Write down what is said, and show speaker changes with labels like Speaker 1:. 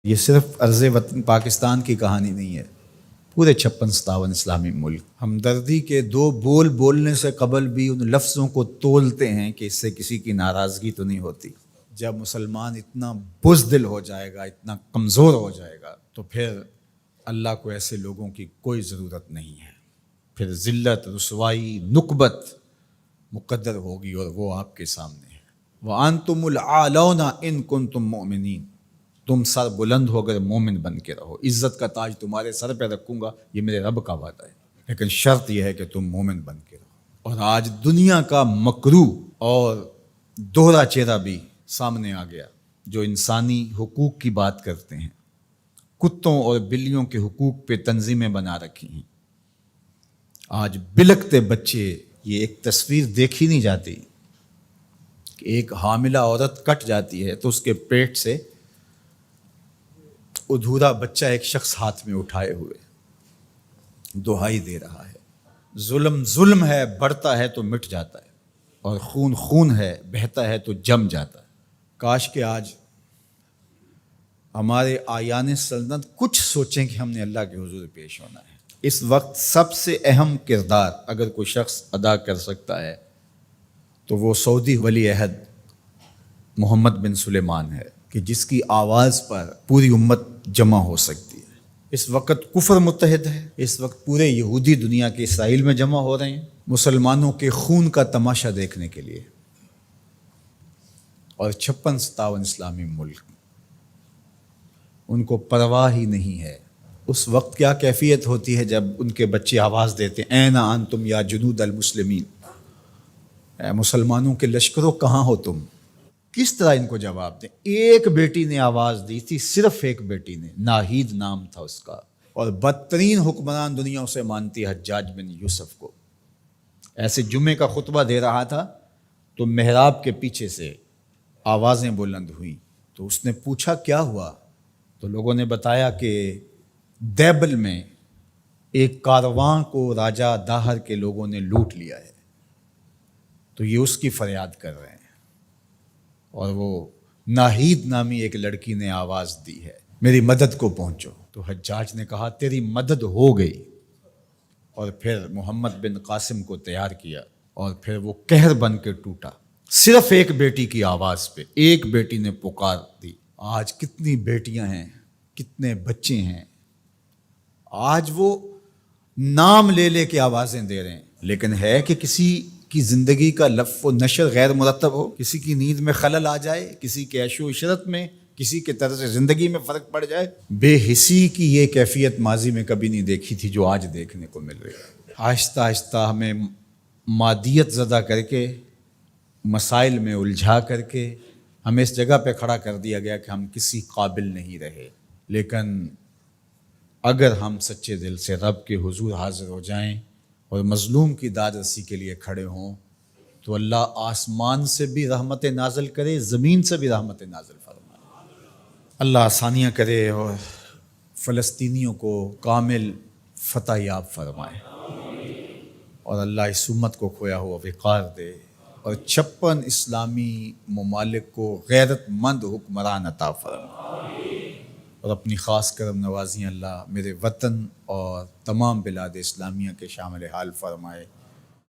Speaker 1: یہ صرف عرض وطن پاکستان کی کہانی نہیں ہے، پورے 56-57 اسلامی ملک ہمدردی کے 2 بول بولنے سے قبل بھی ان لفظوں کو تولتے ہیں کہ اس سے کسی کی ناراضگی تو نہیں ہوتی۔ جب مسلمان اتنا بزدل ہو جائے گا، اتنا کمزور ہو جائے گا، تو پھر اللہ کو ایسے لوگوں کی کوئی ضرورت نہیں ہے۔ پھر ذلت، رسوائی، نکبت مقدر ہوگی اور وہ آپ کے سامنے ہے۔ وَأَنْتُمُ الْأَعْلَوْنَ إِن كُنتُم مُؤْمِنِينَ، تم سر بلند ہو کر مومن بن کے رہو، عزت کا تاج تمہارے سر پہ رکھوں گا، یہ میرے رب کا وعدہ ہے، لیکن شرط یہ ہے کہ تم مومن بن کے رہو۔ اور آج دنیا کا مکروہ اور دوہرا چہرہ بھی سامنے آ گیا، جو انسانی حقوق کی بات کرتے ہیں، کتوں اور بلیوں کے حقوق پہ تنظیمیں بنا رکھی ہیں۔ آج بلکتے بچے، یہ ایک تصویر دیکھی نہیں جاتی کہ ایک حاملہ عورت کٹ جاتی ہے تو اس کے پیٹ سے ادھورا بچہ ایک شخص ہاتھ میں اٹھائے ہوئے دہائی دے رہا ہے۔ ظلم ظلم ہے، بڑھتا ہے تو مٹ جاتا ہے، اور خون خون ہے، بہتا ہے تو جم جاتا ہے۔ کاش کہ آج ہمارے آیان سلطنت کچھ سوچیں کہ ہم نے اللہ کے حضور پیش ہونا ہے۔ اس وقت سب سے اہم کردار اگر کوئی شخص ادا کر سکتا ہے تو وہ سعودی ولی عہد محمد بن سلیمان ہے، کہ جس کی آواز پر پوری امت جمع ہو سکتی ہے۔ اس وقت کفر متحد ہے، اس وقت پورے یہودی دنیا کے اسرائیل میں جمع ہو رہے ہیں مسلمانوں کے خون کا تماشا دیکھنے کے لیے، اور 56-57 اسلامی ملک ان کو پرواہ ہی نہیں ہے۔ اس وقت کیا کیفیت ہوتی ہے جب ان کے بچے آواز دیتے ہیں، این انتم یا جنود المسلمین، اے مسلمانوں کے لشکروں کہاں ہو تم؟ کس طرح ان کو جواب دیں؟ ایک بیٹی نے آواز دی تھی، صرف ایک بیٹی نے، ناہید نام تھا اس کا، اور بدترین حکمران دنیا اسے مانتی ہے، حجاج بن یوسف کو۔ ایسے جمعے کا خطبہ دے رہا تھا تو محراب کے پیچھے سے آوازیں بلند ہوئیں، تو اس نے پوچھا کیا ہوا؟ تو لوگوں نے بتایا کہ دیبل میں ایک کارواں کو راجہ داہر کے لوگوں نے لوٹ لیا ہے، تو یہ اس کی فریاد کر رہے ہیں، اور وہ ناہید نامی ایک لڑکی نے آواز دی ہے، میری مدد کو پہنچو۔ تو حجاج نے کہا تیری مدد ہو گئی، اور پھر محمد بن قاسم کو تیار کیا، اور پھر وہ قہر بن کے ٹوٹا، صرف ایک بیٹی کی آواز پہ۔ ایک بیٹی نے پکار دی۔ آج کتنی بیٹیاں ہیں، کتنے بچے ہیں، آج وہ نام لے لے کے آوازیں دے رہے ہیں، لیکن ہے کہ کسی کی زندگی کا لف و نشر غیر مرتب ہو، کسی کی نیند میں خلل آ جائے، کسی کے عیش و عشرت میں، کسی کے طرز زندگی میں فرق پڑ جائے۔ بے حسی کی یہ کیفیت ماضی میں کبھی نہیں دیکھی تھی جو آج دیکھنے کو مل رہی ہے۔ آہستہ آہستہ ہمیں مادیت زدہ کر کے، مسائل میں الجھا کر کے ہمیں اس جگہ پہ کھڑا کر دیا گیا کہ ہم کسی قابل نہیں رہے، لیکن اگر ہم سچے دل سے رب کے حضور حاضر ہو جائیں اور مظلوم کی داد رسی کے لیے کھڑے ہوں، تو اللہ آسمان سے بھی رحمت نازل کرے، زمین سے بھی رحمت نازل فرمائے۔ اللہ آسانیاں کرے اور فلسطینیوں کو کامل فتح یاب فرمائے، اور اللہ اس امت کو کھویا ہوا وقار دے، اور 56 اسلامی ممالک کو غیرت مند حکمران عطا فرمائے، اور اپنی خاص کرم نوازیاں اللہ میرے وطن اور تمام بلاد اسلامیہ کے شامل حال فرمائے۔